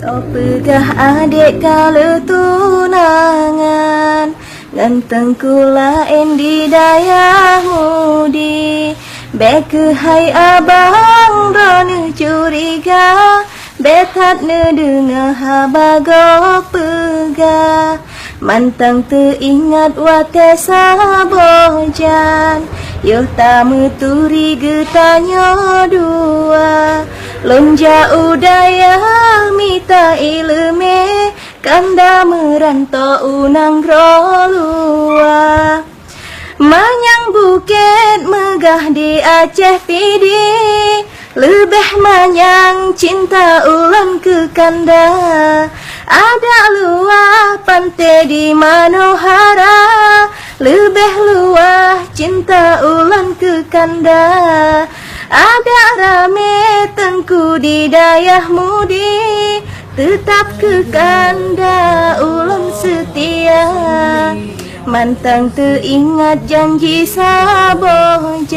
So pegah adik kala tunangan, nganteng kula endi dayah mudi. Beke hai abang rona curiga, betat ne dengar habago pegah. Mantang teringat wate sabojan, yo tamu turi getanyo dua. Lonja udaya mita ilme, kanda merantau unang rolua. Manyang bukit megah di Aceh Pidi, lebih manyang cinta ulan ke kanda. Ada luah pantai di Manohara, lebih luah cinta ulan ke kanda. Ada rame tengku di dayah mudi, tetap ke kanda ulan setia. Mantang teringat janji sabojan,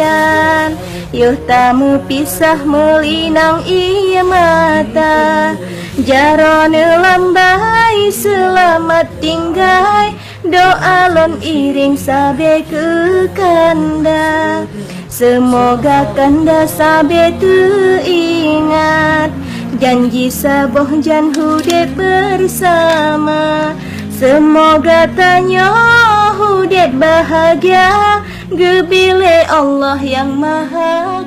yo tamu pisah melinang ia mata. Jarone lambai selamat tinggal, doa lon iring sabe ke kanda. Semoga kanda sabe teringat janji sabojan hudet bersama. Semoga tanya hudet bahagia, gebile Allah yang Maha